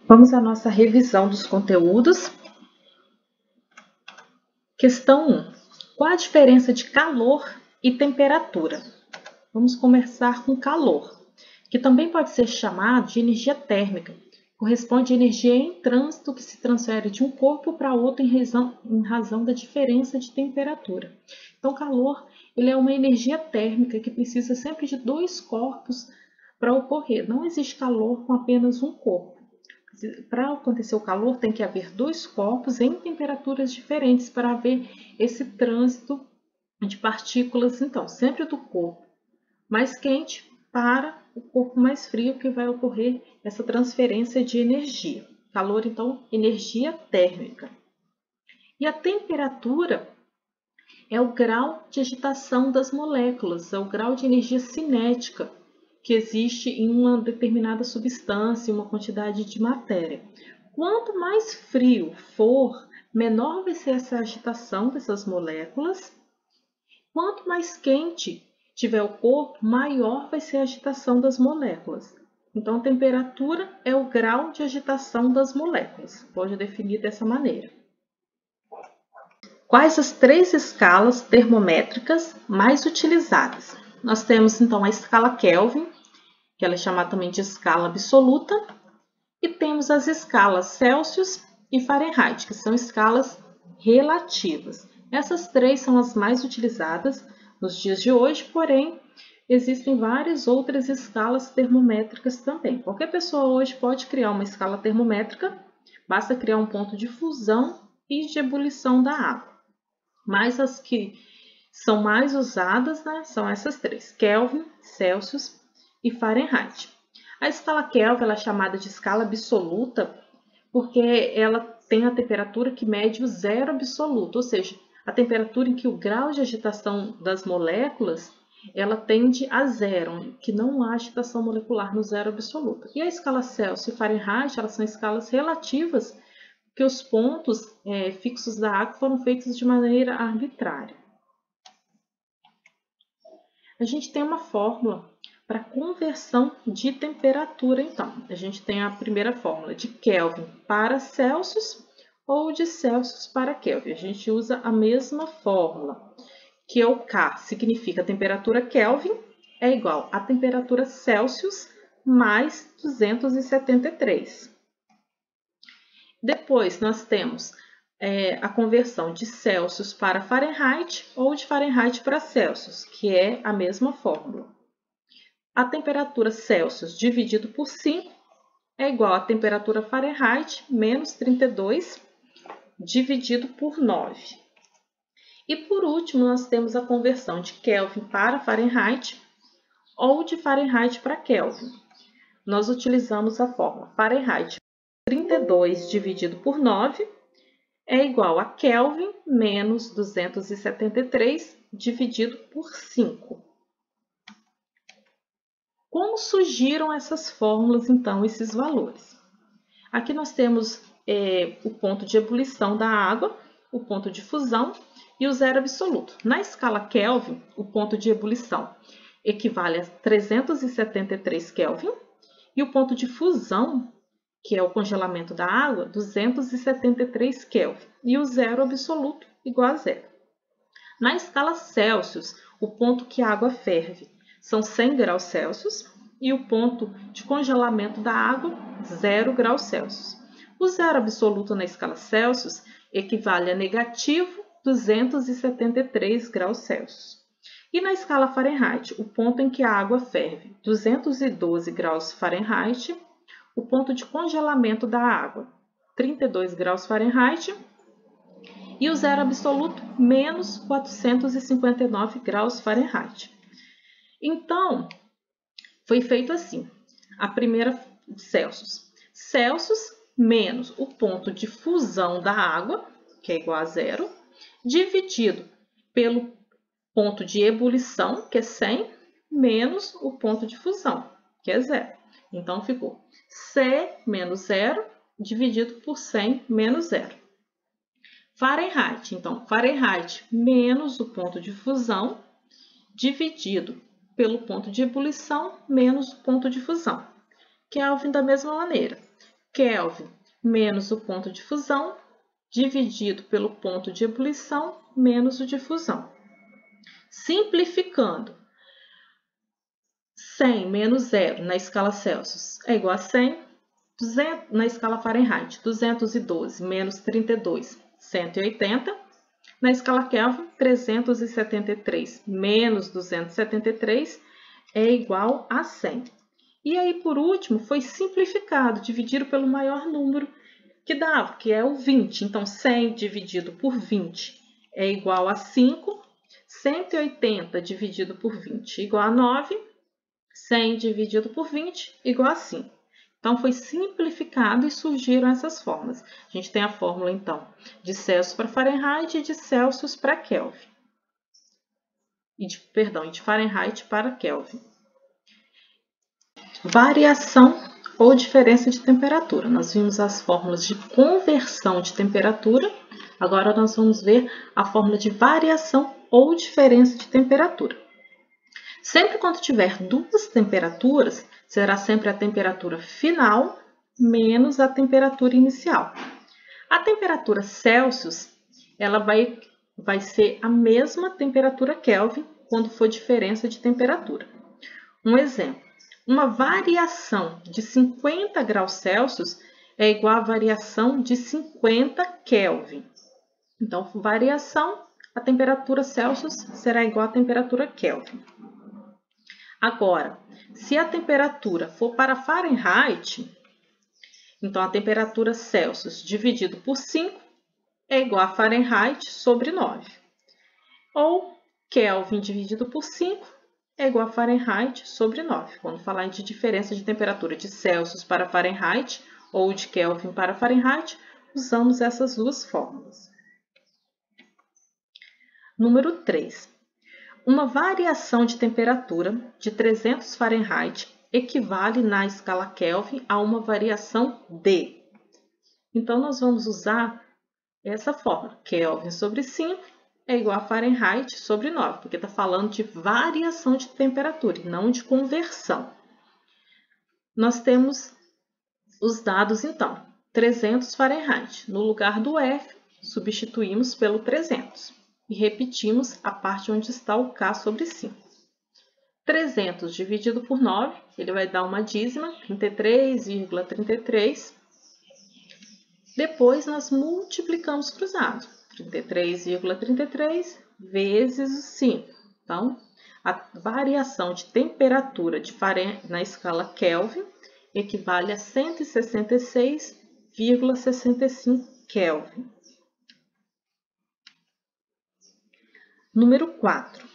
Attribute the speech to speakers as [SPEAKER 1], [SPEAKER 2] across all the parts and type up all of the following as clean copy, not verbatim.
[SPEAKER 1] Vamos à nossa revisão dos conteúdos. Questão 1. Qual a diferença de calor e temperatura? Vamos começar com calor, que também pode ser chamado de energia térmica. Corresponde à energia em trânsito que se transfere de um corpo para outro em razão da diferença de temperatura. Então, calor ele é uma energia térmica que precisa sempre de dois corpos para ocorrer. Não existe calor com apenas um corpo. Para acontecer o calor, tem que haver dois corpos em temperaturas diferentes para haver esse trânsito de partículas, então, sempre do corpo mais quente para o corpo mais frio, que vai ocorrer essa transferência de energia. Calor, então, energia térmica. E a temperatura é o grau de agitação das moléculas, é o grau de energia cinética que existe em uma determinada substância, uma quantidade de matéria. Quanto mais frio for, menor vai ser essa agitação dessas moléculas. Quanto mais quente tiver o corpo, maior vai ser a agitação das moléculas. Então, a temperatura é o grau de agitação das moléculas. Pode definir dessa maneira. Quais as três escalas termométricas mais utilizadas? Nós temos, então, a escala Kelvin, que ela é chamada também de escala absoluta, e temos as escalas Celsius e Fahrenheit, que são escalas relativas. Essas três são as mais utilizadas nos dias de hoje, porém, existem várias outras escalas termométricas também. Qualquer pessoa hoje pode criar uma escala termométrica, basta criar um ponto de fusão e de ebulição da água. Mas as que são mais usadas, são essas três: Kelvin, Celsius e Fahrenheit. A escala Kelvin ela é chamada de escala absoluta porque ela tem a temperatura que mede o zero absoluto, ou seja, a temperatura em que o grau de agitação das moléculas ela tende a zero, que não há agitação molecular no zero absoluto. E a escala Celsius e Fahrenheit elas são escalas relativas, porque os pontos fixos da água foram feitos de maneira arbitrária. A gente tem uma fórmula para conversão de temperatura, então. A gente tem a primeira fórmula de Kelvin para Celsius ou de Celsius para Kelvin. A gente usa a mesma fórmula, que é o K, significa a temperatura Kelvin é igual a temperatura Celsius mais 273. Depois, nós temos a conversão de Celsius para Fahrenheit ou de Fahrenheit para Celsius, que é a mesma fórmula. A temperatura Celsius dividido por 5 é igual à temperatura Fahrenheit menos 32 dividido por 9. E por último, nós temos a conversão de Kelvin para Fahrenheit ou de Fahrenheit para Kelvin. Nós utilizamos a fórmula Fahrenheit 32 dividido por 9 é igual a Kelvin menos 273 dividido por 5. Como surgiram essas fórmulas, então, esses valores? Aqui nós temos o ponto de ebulição da água, o ponto de fusão e o zero absoluto. Na escala Kelvin, o ponto de ebulição equivale a 373 Kelvin e o ponto de fusão, que é o congelamento da água, 273 Kelvin, e o zero absoluto igual a zero. Na escala Celsius, o ponto que a água ferve são 100 graus Celsius e o ponto de congelamento da água, 0 graus Celsius. O zero absoluto na escala Celsius equivale a negativo 273 graus Celsius. E na escala Fahrenheit, o ponto em que a água ferve, 212 graus Fahrenheit, o ponto de congelamento da água, 32 graus Fahrenheit, e o zero absoluto, menos 459 graus Fahrenheit. Então, foi feito assim, a primeira Celsius. Celsius menos o ponto de fusão da água, que é igual a zero, dividido pelo ponto de ebulição, que é 100, menos o ponto de fusão, que é zero. Então, ficou C menos zero dividido por 100 menos zero. Fahrenheit, então, Fahrenheit menos o ponto de fusão dividido pelo ponto de ebulição menos o ponto de fusão. Kelvin da mesma maneira. Kelvin menos o ponto de fusão, dividido pelo ponto de ebulição, menos o de fusão. Simplificando, 100 menos 0 na escala Celsius é igual a 100, 200, na escala Fahrenheit, 212 menos 32, 180. Na escala Kelvin, 373 menos 273 é igual a 100. E aí, por último, foi simplificado, dividido pelo maior número que dava, que é o 20. Então, 100 dividido por 20 é igual a 5. 180 dividido por 20 igual a 9. 100 dividido por 20 igual a 5. Então, foi simplificado e surgiram essas fórmulas. A gente tem a fórmula, então, de Celsius para Fahrenheit e de Celsius para Kelvin. De Fahrenheit para Kelvin. Variação ou diferença de temperatura. Nós vimos as fórmulas de conversão de temperatura. Agora, nós vamos ver a fórmula de variação ou diferença de temperatura. Sempre quando tiver duas temperaturas, será sempre a temperatura final menos a temperatura inicial. A temperatura Celsius, ela vai ser a mesma temperatura Kelvin quando for diferença de temperatura. Um exemplo. Uma variação de 50 graus Celsius é igual a variação de 50 Kelvin. Então, variação, a temperatura Celsius será igual à temperatura Kelvin. Agora, se a temperatura for para Fahrenheit, então a temperatura Celsius dividido por 5 é igual a Fahrenheit sobre 9. Ou Kelvin dividido por 5 é igual a Fahrenheit sobre 9. Quando falar de diferença de temperatura de Celsius para Fahrenheit ou de Kelvin para Fahrenheit, usamos essas duas fórmulas. Número 3. Uma variação de temperatura de 300 Fahrenheit equivale na escala Kelvin a uma variação de. Então, nós vamos usar essa fórmula. Kelvin sobre 5 é igual a Fahrenheit sobre 9, porque está falando de variação de temperatura e não de conversão. Nós temos os dados, então. 300 Fahrenheit. No lugar do F, substituímos pelo 300. E repetimos a parte onde está o K sobre 5. 300 dividido por 9, ele vai dar uma dízima, 33,33. Depois, nós multiplicamos cruzado. 33,33 vezes o 5. Então, a variação de temperatura na escala Kelvin equivale a 166,65 Kelvin. Número 4.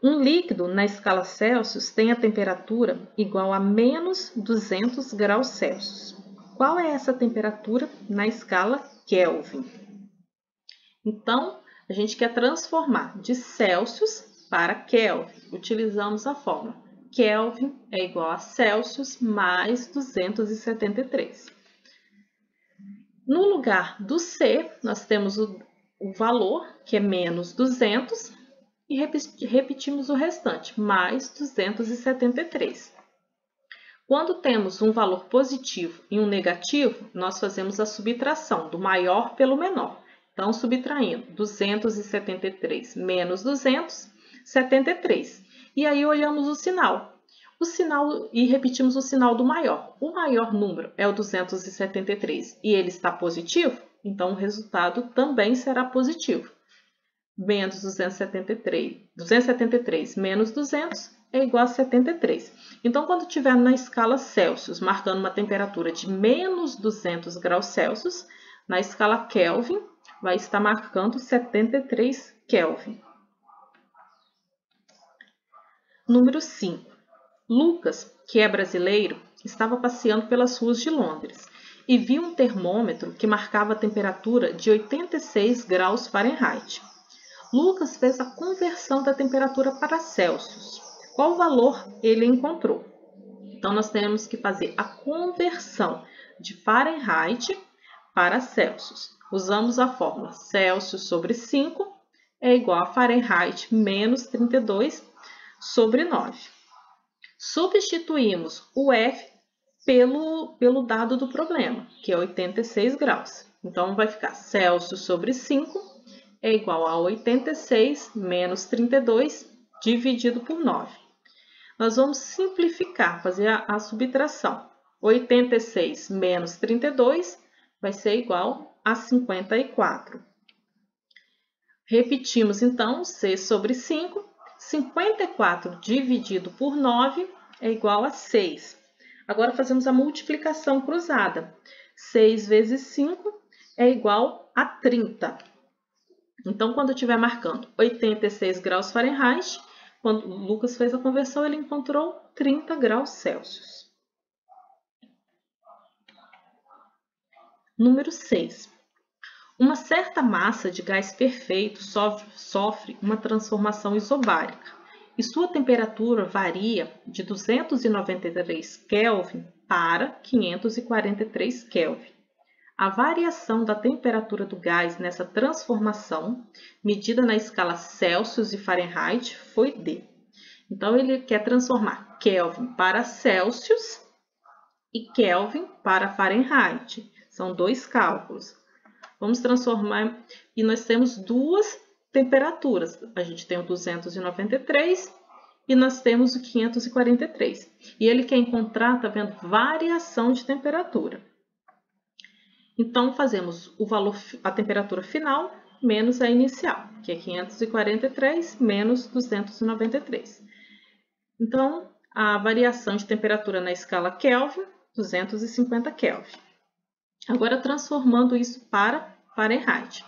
[SPEAKER 1] Um líquido na escala Celsius tem a temperatura igual a menos 200 graus Celsius. Qual é essa temperatura na escala Kelvin? Então, a gente quer transformar de Celsius para Kelvin. Utilizamos a fórmula. Kelvin é igual a Celsius mais 273. No lugar do C, nós temos o valor, que é menos 200, e repetimos o restante, mais 273. Quando temos um valor positivo e um negativo, nós fazemos a subtração do maior pelo menor. Então, subtraindo 273 menos 200, 73. E aí, olhamos o sinal. E repetimos o sinal do maior. O maior número é o 273 e ele está positivo, então o resultado também será positivo. Menos 273 menos 200 é igual a 73. Então, quando estiver na escala Celsius, marcando uma temperatura de menos 200 graus Celsius, na escala Kelvin, vai estar marcando 73 Kelvin. Número 5. Lucas, que é brasileiro, estava passeando pelas ruas de Londres e viu um termômetro que marcava a temperatura de 86 graus Fahrenheit. Lucas fez a conversão da temperatura para Celsius. Qual valor ele encontrou? Então, nós temos que fazer a conversão de Fahrenheit para Celsius. Usamos a fórmula Celsius sobre 5 é igual a Fahrenheit menos 32 sobre 9. Substituímos o F pelo dado do problema, que é 86 graus. Então, vai ficar Celsius sobre 5 é igual a 86 menos 32 dividido por 9. Nós vamos simplificar, fazer a subtração. 86 menos 32 vai ser igual a 54. Repetimos, então, C sobre 5. 54 dividido por 9 é igual a 6. Agora, fazemos a multiplicação cruzada. 6 vezes 5 é igual a 30. Então, quando eu estiver marcando 86 graus Fahrenheit, quando o Lucas fez a conversão, ele encontrou 30 graus Celsius. Número 6. Uma certa massa de gás perfeito sofre uma transformação isobárica e sua temperatura varia de 293 Kelvin para 543 Kelvin. A variação da temperatura do gás nessa transformação, medida na escala Celsius e Fahrenheit, foi D. Então, ele quer transformar Kelvin para Celsius e Kelvin para Fahrenheit. São dois cálculos. Vamos transformar e nós temos duas temperaturas. A gente tem o 293 e nós temos o 543. E ele quer encontrar, tá vendo, variação de temperatura. Então, fazemos o valor, a temperatura final menos a inicial, que é 543 menos 293. Então, a variação de temperatura na escala Kelvin, 250 Kelvin. Agora, transformando isso para Fahrenheit.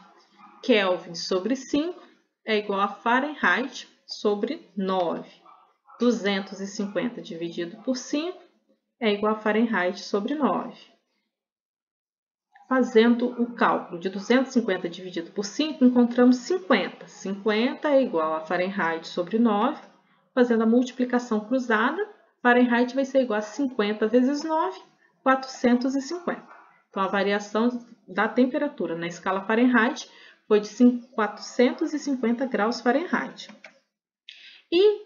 [SPEAKER 1] Kelvin sobre 5 é igual a Fahrenheit sobre 9. 250 dividido por 5 é igual a Fahrenheit sobre 9. Fazendo o cálculo de 250 dividido por 5, encontramos 50. 50 é igual a Fahrenheit sobre 9. Fazendo a multiplicação cruzada, Fahrenheit vai ser igual a 50 vezes 9, 450. Então, a variação da temperatura na escala Fahrenheit foi de 450 graus Fahrenheit. E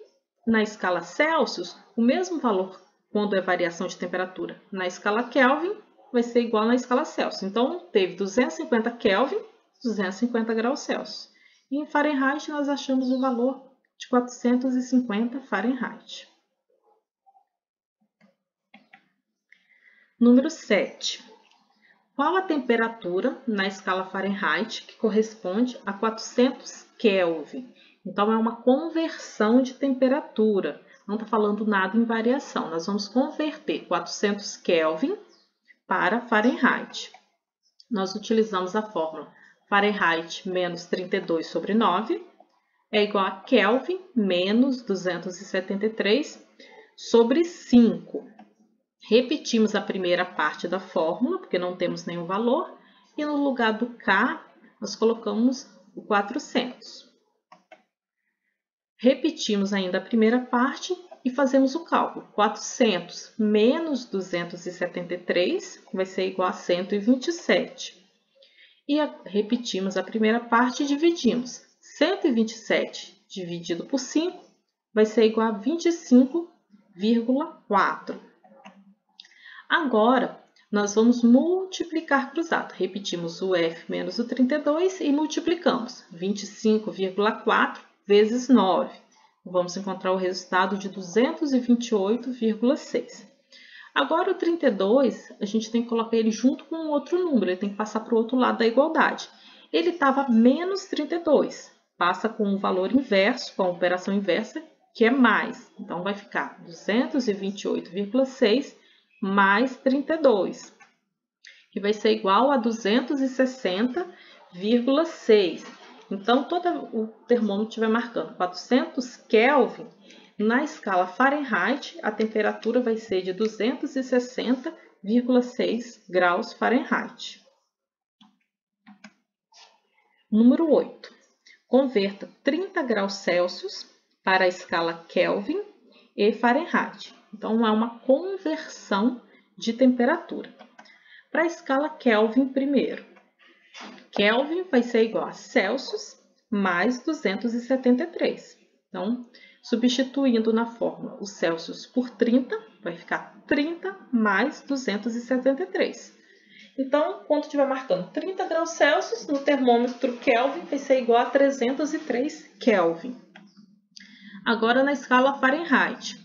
[SPEAKER 1] na escala Celsius, o mesmo valor quando é variação de temperatura na escala Kelvin vai ser igual na escala Celsius. Então, teve 250 Kelvin, 250 graus Celsius. E em Fahrenheit, nós achamos o valor de 450 Fahrenheit. Número 7. Qual a temperatura na escala Fahrenheit que corresponde a 400 Kelvin? Então, é uma conversão de temperatura. Não está falando nada em variação. Nós vamos converter 400 Kelvin para Fahrenheit. Nós utilizamos a fórmula Fahrenheit menos 32 sobre 9 é igual a Kelvin menos 273 sobre 5. Repetimos a primeira parte da fórmula, porque não temos nenhum valor, e no lugar do K, nós colocamos o 400. Repetimos ainda a primeira parte e fazemos o cálculo. 400 menos 273 vai ser igual a 127. E repetimos a primeira parte e dividimos. 127 dividido por 5 vai ser igual a 25,4. Agora, nós vamos multiplicar cruzado. Repetimos o F menos o 32 e multiplicamos. 25,4 vezes 9. Vamos encontrar o resultado de 228,6. Agora, o 32, a gente tem que colocar ele junto com um outro número. Ele tem que passar para o outro lado da igualdade. Ele estava menos 32. Passa com o valor inverso, com a operação inversa, que é mais. Então, vai ficar 228,6 mais 32, que vai ser igual a 260,6. Então, todo o termômetro estiver marcando 400 Kelvin, na escala Fahrenheit, a temperatura vai ser de 260,6 graus Fahrenheit. Número 8. Converta 30 graus Celsius para a escala Kelvin e Fahrenheit. Então, é uma conversão de temperatura. Para a escala Kelvin primeiro. Kelvin vai ser igual a Celsius mais 273. Então, substituindo na fórmula o Celsius por 30, vai ficar 30 mais 273. Então, quando estiver marcando 30 graus Celsius, no termômetro Kelvin vai ser igual a 303 Kelvin. Agora, na escala Fahrenheit,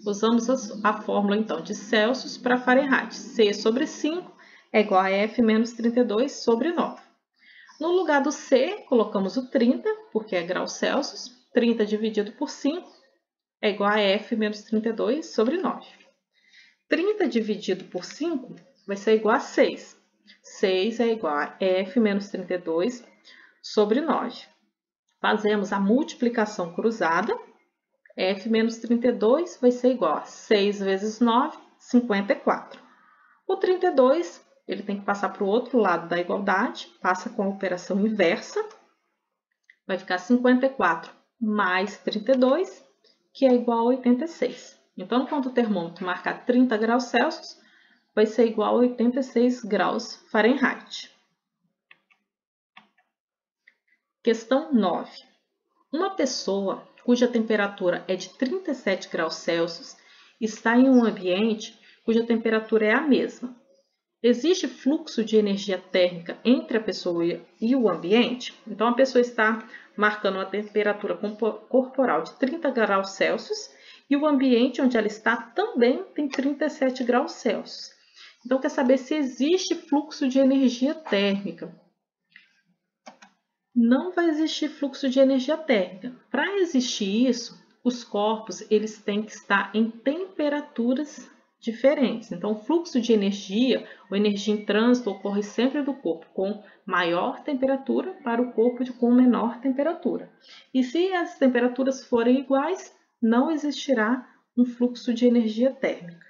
[SPEAKER 1] usamos a fórmula, então, de Celsius para Fahrenheit. C sobre 5 é igual a F menos 32 sobre 9. No lugar do C, colocamos o 30, porque é graus Celsius. 30 dividido por 5 é igual a F menos 32 sobre 9. 30 dividido por 5 vai ser igual a 6. 6 é igual a F menos 32 sobre 9. Fazemos a multiplicação cruzada. F menos 32 vai ser igual a 6 vezes 9, 54. O 32, ele tem que passar para o outro lado da igualdade, passa com a operação inversa. Vai ficar 54 mais 32, que é igual a 86. Então, quando o termômetro marcar 30 graus Celsius, vai ser igual a 86 graus Fahrenheit. Questão 9. Uma pessoa cuja temperatura é de 37 graus Celsius está em um ambiente cuja temperatura é a mesma. Existe fluxo de energia térmica entre a pessoa e o ambiente? Então, a pessoa está marcando uma temperatura corporal de 30 graus Celsius e o ambiente onde ela está também tem 37 graus Celsius. Então, quer saber se existe fluxo de energia térmica. Não vai existir fluxo de energia térmica. Para existir isso, os corpos eles têm que estar em temperaturas diferentes. Então, o fluxo de energia, ou energia em trânsito, ocorre sempre do corpo com maior temperatura para o corpo com menor temperatura. E se as temperaturas forem iguais, não existirá um fluxo de energia térmica.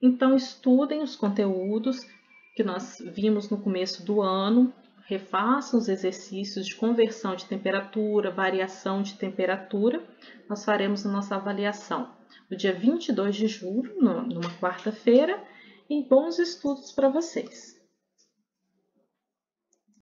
[SPEAKER 1] Então, estudem os conteúdos que nós vimos no começo do ano, refaçam os exercícios de conversão de temperatura, variação de temperatura. Nós faremos a nossa avaliação no dia 22 de julho, numa quarta-feira, e bons estudos para vocês!